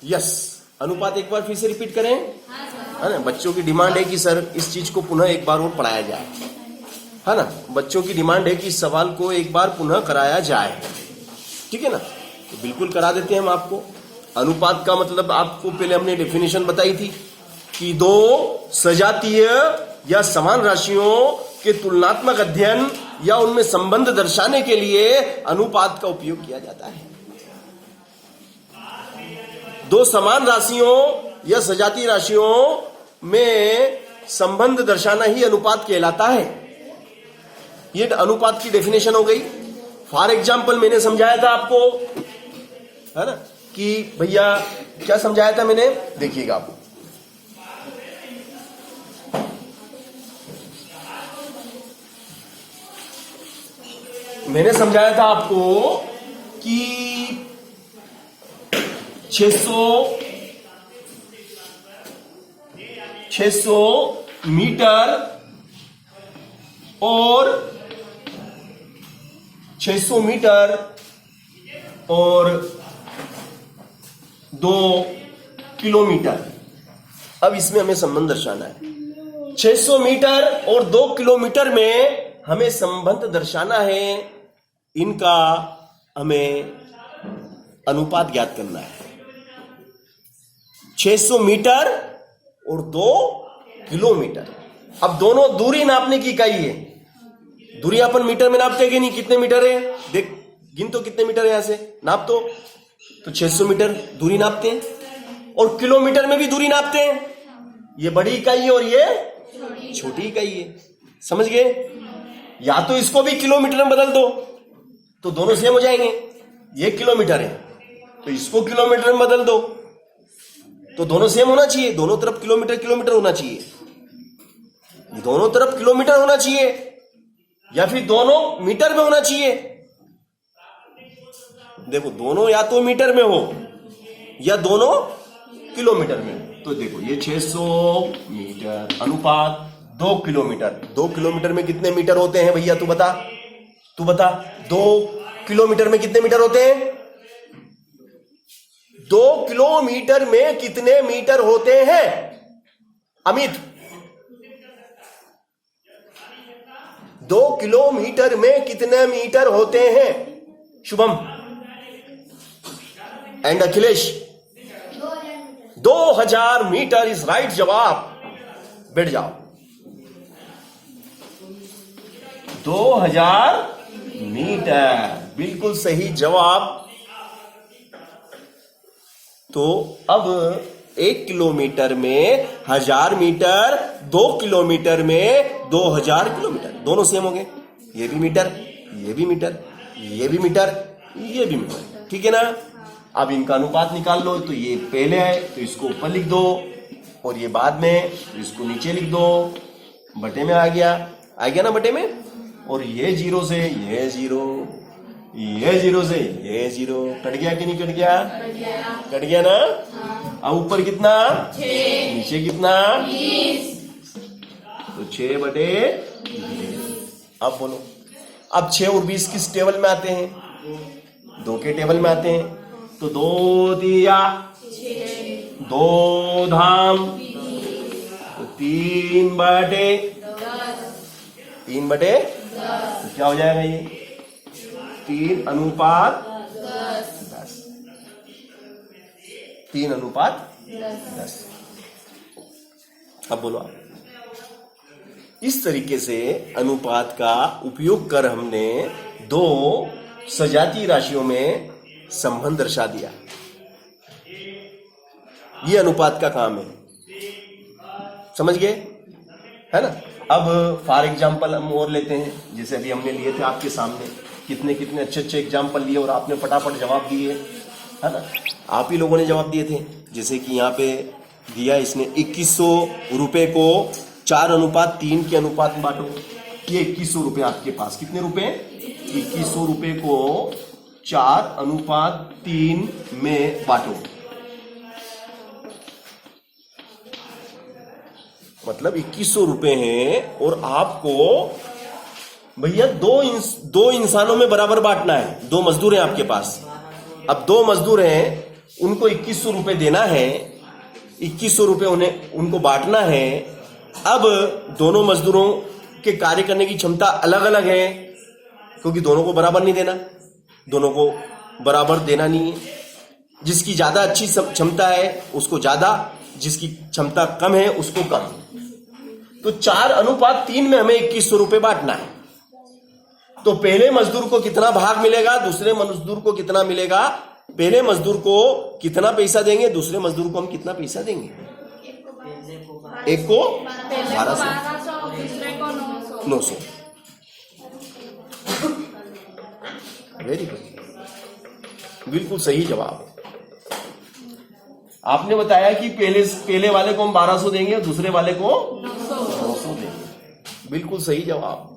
Yes, अनुपात एक बार फिर से रिपीट करें, है ना। बच्चों की डिमांड है कि सर इस चीज को पुनः एक बार और पढ़ाया जाए, है ना। बच्चों की डिमांड है कि इस सवाल को एक बार पुनः कराया जाए, ठीक है ना। तो बिल्कुल करा देते हैं हम आपको। अनुपात का मतलब आपको पहले हमने डेफिनेशन बताई थी कि दो सजातीय या समान राशियों के तुलनात्मक अध्ययन या उनमें संबंध दर्शाने के लिए अनुपात का उपयोग किया जाता है। दो समान राशियों या सजातीय राशियों में संबंध दर्शाना ही अनुपात कहलाता है। ये अनुपात की डेफिनेशन हो गई। फॉर एग्जाम्पल मैंने समझाया था आपको, है ना, कि भैया क्या समझाया था मैंने, देखिएगा आप। मैंने समझाया था आपको कि 600 मीटर और 600 मीटर और 2 किलोमीटर। अब इसमें हमें संबंध दर्शाना है। 600 मीटर और 2 किलोमीटर में हमें संबंध दर्शाना है। इनका हमें अनुपात ज्ञात करना है। 600 मीटर और 2 किलोमीटर। अब दोनों दूरी नापने की इकाई है। दूरी अपन मीटर में नापते कि नहीं, कितने मीटर है, देख गिन तो कितने मीटर है, यहां से नाप तो 600 मीटर दूरी नापते हैं। और किलोमीटर में भी दूरी नापते हैं। ये बड़ी इकाई है और ये छोटी इकाई है, समझ गए। या तो इसको भी किलोमीटर में बदल दो तो दोनों सेम हो जाएंगे। ये किलोमीटर है तो इसको किलोमीटर में बदल दो तो दोनों सेम होना चाहिए। दोनों तरफ किलोमीटर किलोमीटर होना चाहिए। दोनों तरफ किलोमीटर होना चाहिए या फिर दोनों मीटर में होना चाहिए। देखो, दोनों या तो मीटर में हो या दोनों किलोमीटर में। तो देखो, ये 600 मीटर अनुपात 2 किलोमीटर। 2 किलोमीटर में कितने मीटर होते हैं भैया, तू बता 2 किलोमीटर में कितने मीटर होते हैं? 2 किलोमीटर में कितने मीटर होते हैं अमित? 2 किलोमीटर में कितने मीटर होते हैं Shubham and Akhilesh? 2000 meter is right जवाब। बैठ जाओ। 2000 मीटर बिल्कुल सही जवाब। तो अब 1 किलोमीटर में 1000 मीटर, 2 किलोमीटर में 2000 किलोमीटर, दोनों सेम हो गए। ये भी मीटर, ये भी मीटर, ये भी मीटर, ये भी मीटर, ठीक है ना। अब इनका अनुपात निकाल लो। तो ये पहले है तो इसको ऊपर लिख दो और ये बाद में, तो इसको नीचे लिख दो। बटे में आ गया ना बटे में। और ये 0 से ये 0, ये 0 से ये 0, कट गया कि नहीं कट गया? कट गया ना। अब ऊपर कितना, 6, नीचे कितना, 20। तो 6 बटे 20। अब बोलो, अब 6 और 20 किस टेबल में आते हैं? 2 के टेबल में आते हैं। तो 2 दिया 2 धाम, तो 3 बटे तो क्या हो जाएगा ये? 3 अनुपात 10। 3 अनुपात 10। अब बोलो आप। इस तरीके से अनुपात का उपयोग कर हमने 2 सजातीय राशियों में संबंध दर्शा दिया। ये अनुपात का काम है, समझ गए, है ना। अब फॉर एग्जाम्पल हम और लेते हैं, जैसे अभी हमने लिए थे आपके सामने। कितने कितने अच्छे अच्छे एग्जाम्पल लिए और आपने फटाफट जवाब दिए, है ना। आप ही लोगों ने जवाब दिए थे। जैसे कि यहाँ पे दिया इसने 2100 रुपए को 4:3 के अनुपात में बांटो। ये 2100 रुपए आपके पास, कितने रुपए? 2100 रुपए को 4:3 में बांटो। मतलब 2100 रुपए हैं और आपको भैया दो इंसानों में बराबर बांटना है। 2 मजदूर हैं आपके पास। अब 2 मजदूर हैं उनको 2100 रुपए देना है, 2100 रुपए उन्हें उनको बांटना है। अब दोनों मजदूरों के कार्य करने की क्षमता अलग अलग है, क्योंकि दोनों को बराबर नहीं देना, दोनों को बराबर देना नहीं है। जिसकी ज्यादा अच्छी क्षमता है उसको ज्यादा, जिसकी क्षमता कम है उसको कम। तो 4:3 में हमें 2100 रुपए बांटना है। तो पहले मजदूर को कितना भाग मिलेगा, दूसरे मजदूर को कितना मिलेगा। पहले मजदूर को कितना पैसा देंगे, दूसरे मजदूर को हम कितना पैसा देंगे। एक को 1200, 900। वेरी गुड, बिल्कुल सही जवाब। आपने बताया कि पहले वाले को हम 1200 देंगे और दूसरे वाले को 900 देंगे। बिल्कुल सही जवाब।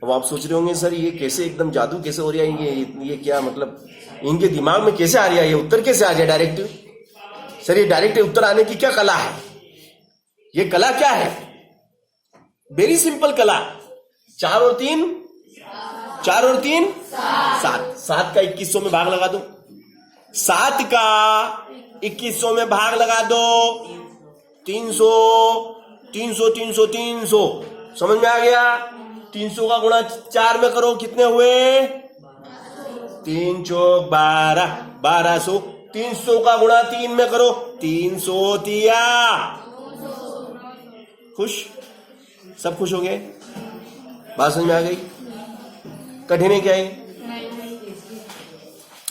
अब आप सोच रहे होंगे सर ये कैसे एकदम जादू कैसे हो रहा है, ये क्या मतलब इनके दिमाग में कैसे आ रहा है, ये उत्तर कैसे आ गया डायरेक्ट। सर ये डायरेक्ट उत्तर आने की क्या कला है, ये कला क्या है। वेरी सिंपल कला। 4 और 3 7। 7 का 2100 में भाग लगा दो। 7 का 2100 में भाग लगा दो। 300 300 300 300। समझ में आ गया। 300 का गुणा 4 में करो, कितने हुए 3 चौक 12, 1200। 300 का गुणा 3 में करो, 300 दिया। खुश, सब खुश हो गए। बात समझ में आ गई। कठिन है क्या है।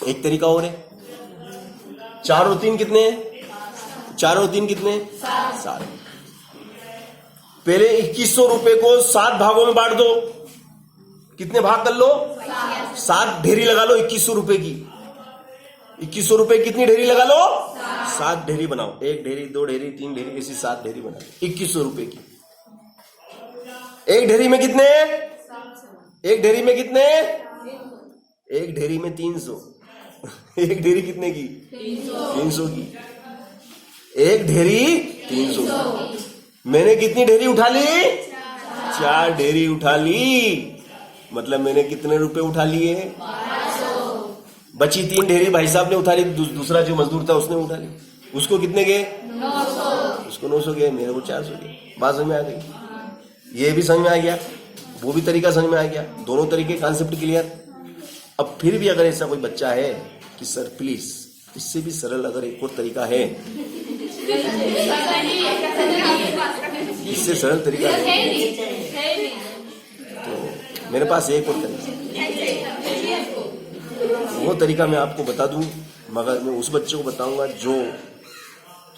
एक तरीका और है। 4 और 3 कितने, 4 और 3 कितने 7। पहले 2100 रुपए को 7 भागों में बांट दो। कितने भाग कर लो, 7 ढेरी लगा लो 2100 रुपए की। 2100 रुपए कितनी ढेरी लगा लो, 7 ढेरी बनाओ। 1 ढेरी, 2 ढेरी, 3 ढेरी, ऐसी 7 ढेरी बना लो 2100 रुपए की। एक ढेरी में कितने, एक ढेरी में कितने, एक ढेरी में 300। एक ढेरी कितने की, 300 की। एक ढेरी 300। मैंने कितनी ढेरी उठा ली, 4 ढेरी उठा ली। मतलब मैंने कितने रुपए उठा लिए, 1200। बची 3 ढेरी भाई साहब ने उठा ली, दूसरा जो मजदूर था उसने उठा ली। उसको कितने गए, 900। उसको 900 गए, मेरे को 400 गए। बात समझ में आ गई। ये भी समझ में आ गया, वो भी तरीका समझ में आ गया। दोनों तरीके कॉन्सेप्ट क्लियर। अब फिर भी अगर ऐसा कोई बच्चा है कि सर प्लीज इससे भी सरल अगर एक और तरीका है, इससे सरल तरीका है, तो मेरे पास एक और तरीका। वो तरीका मैं आपको बता दूं, मगर मैं उस बच्चे को बताऊंगा जो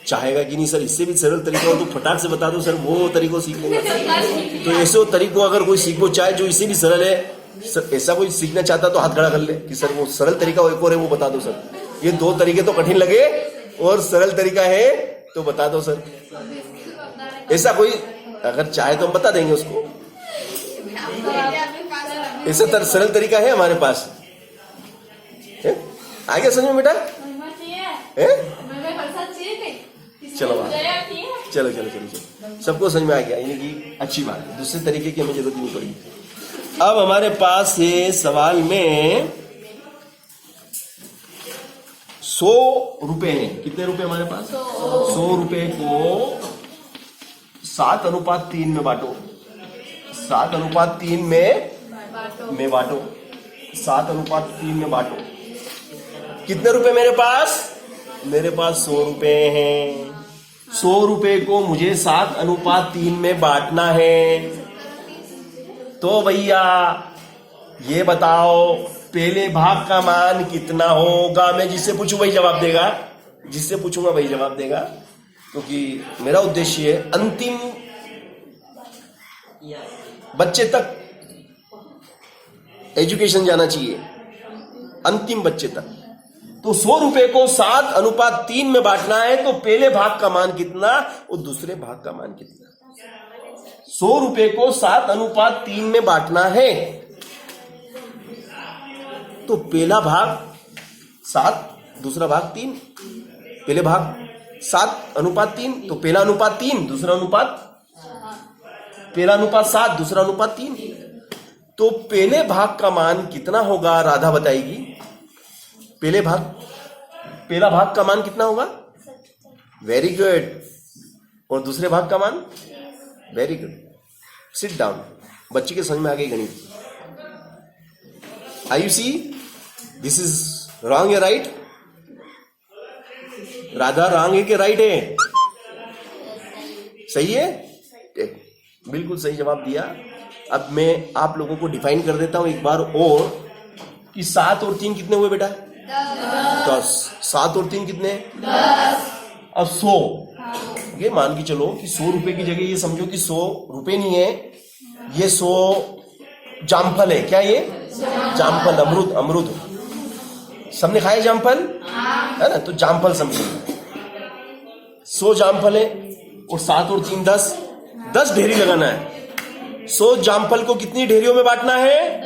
चाहेगा कि नहीं सर इससे भी सरल तरीका हो तो फटाक से बता दो सर, वो तरीकों सीख लेंगे। तो ऐसे तरीकों अगर कोई सीखो चाहे जो इससे भी सरल है, ऐसा कोई सीखना चाहता तो हाथ खड़ा कर ले कि सर वो सरल तरीका एक और है वो बता दो सर। ये 2 तरीके तो कठिन लगे और सरल तरीका है तो बता दो सर। ऐसा कोई अगर चाहे तो हम बता देंगे उसको। ऐसा सरल तरीका है हमारे पास है? आ गया समझ में बेटा है? चलो चलो चलो चलो सबको समझ में आ गया, यानी कि अच्छी बात है। दूसरे तरीके की हमें जरूरत नहीं पड़ी। अब हमारे पास है सवाल में 100 रुपए हैं। कितने रुपए हमारे पास, 100 रुपए को 7:3 में बांटो। 7:3 में बांटो। 7:3 में बांटो। कितने रुपए मेरे पास, मेरे पास 100 रुपए हैं। 100 रुपए को मुझे 7:3 में बांटना है। तो भैया ये बताओ पहले भाग का मान कितना होगा। मैं जिससे पूछूं वही जवाब देगा, जिससे पूछूंगा वही जवाब देगा, क्योंकि मेरा उद्देश्य है अंतिम बच्चे तक एजुकेशन जाना चाहिए, अंतिम बच्चे तक। तो 100 रुपए को 7:3 में बांटना है, तो पहले भाग का मान कितना और दूसरे भाग का मान कितना। 100 रुपए को 7:3 में बांटना है, तो पहला भाग 7, दूसरा भाग 3। पहले भाग 7:3, तो पहला अनुपात 3, दूसरा अनुपात, पहला अनुपात 7, दूसरा अनुपात 3। तो पहले भाग का मान कितना होगा राधा बताएगी। पहले भाग पहला भाग का मान कितना होगा? Very good. और दूसरे भाग का मान? Very good. Sit down. बच्चे के समझ में आ गई गणित। I you see this is wrong या राइट? राधा रॉन्ग है कि राइट है? सही है? बिल्कुल सही जवाब दिया। अब मैं आप लोगों को डिफाइन कर देता हूं एक बार और कि 7 और 3 कितने हुए बेटा? 10। 7 और 3 कितने? 10। अब 100 ये मान के चलो कि 100 रुपए की जगह ये समझो कि 100 रुपए नहीं है, ये 100 जामफल है। क्या ये? जामफल, अमरूद। अमरूद सबने खाए जामफल, है ना? तो जामफल समझो 100 जामफल है और 7 और 3 10। 10 ढेरी लगाना है। 100 जामफल को कितनी ढेरियों में बांटना है?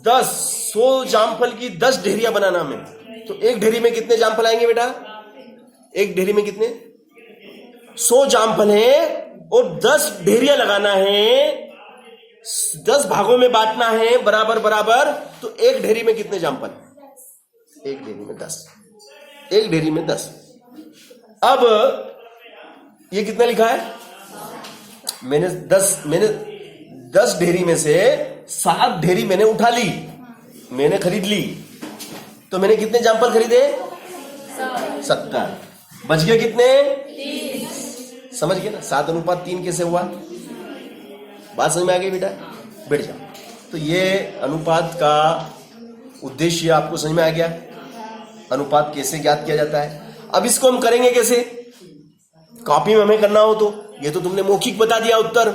10। 100 जामफल की 10 ढेरियां बनाना हमें। तो एक ढेरी में कितने जामफल आएंगे बेटा? एक ढेरी में कितने? 100 जामफल है और 10 ढेरियां लगाना है, 10 भागों में बांटना है बराबर बराबर। तो एक ढेरी में कितने जामफल? एक ढेरी में 10। एक ढेरी में 10। अब ये कितना लिखा है? मैंने 10 ढेरी में से 7 ढेरी मैंने उठा ली, मैंने खरीद ली। तो मैंने कितने जामफल खरीदे? 70। बच गए कितने? 30। समझ गए ना? 7:3 कैसे हुआ? बात समझ में आ गई बेटा? बैठ जाओ। तो ये अनुपात का उद्देश्य आपको समझ में आ गया, अनुपात कैसे ज्ञात किया जाता है। अब इसको हम करेंगे कैसे? कॉपी में हमें करना हो तो ये तो तुमने मौखिक बता दिया उत्तर।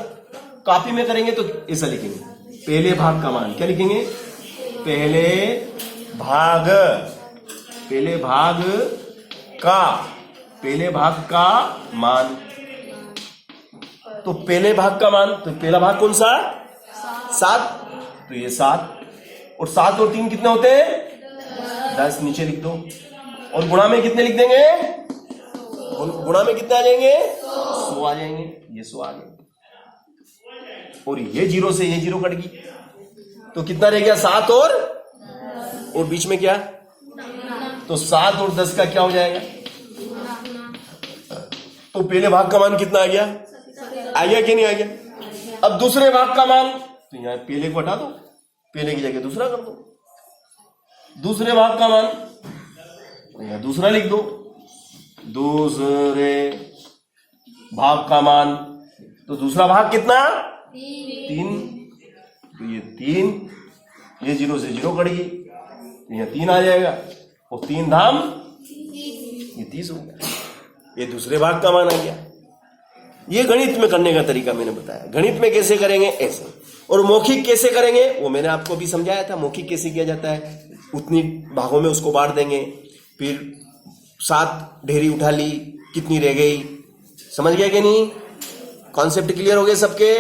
कॉपी में करेंगे तो ऐसा लिखेंगे, पहले भाग का मान। क्या लिखेंगे? पहले भाग का मान। तो पहले भाग का मान, तो पहला भाग कौन सा? 7। तो ये 7 और 7 और 3 कितने होते हैं? 10। नीचे लिख दो। और गुणा में कितने लिख देंगे? गुणा में कितने आ जाएंगे? 100 आ जाएंगे। ये 100 आ गए और ये 0 से ये 0 कट गई। तो कितना रह गया? 7 और बीच में क्या? तो 7 और 10 का क्या हो जाएगा? तो पहले भाग का मान कितना आ गया? आ गया कि नहीं आ गया? अब दूसरे भाग का मान, तो यहां पहले को हटा दो, पहले की जगह दूसरा कर दो। दूसरे भाग का मान, तो यहां दूसरा लिख दो। दूसरे भाग का मान, तो दूसरा भाग कितना? 3। तो ये 3, ये 0 से 0 कट गई, तो यहां 3 आ जाएगा और 3 धाम ये 30 हो गया। ये दूसरे भाग का मान आ गया। ये गणित में करने का तरीका मैंने बताया। गणित में कैसे करेंगे? ऐसे। और मौखिक कैसे करेंगे वो मैंने आपको भी समझाया था। मौखिक कैसे किया जाता है? उतनी भागों में उसको बांट देंगे, फिर 7 ढेरी उठा ली, कितनी रह गई? समझ गया कि नहीं? कॉन्सेप्ट क्लियर हो गए सबके?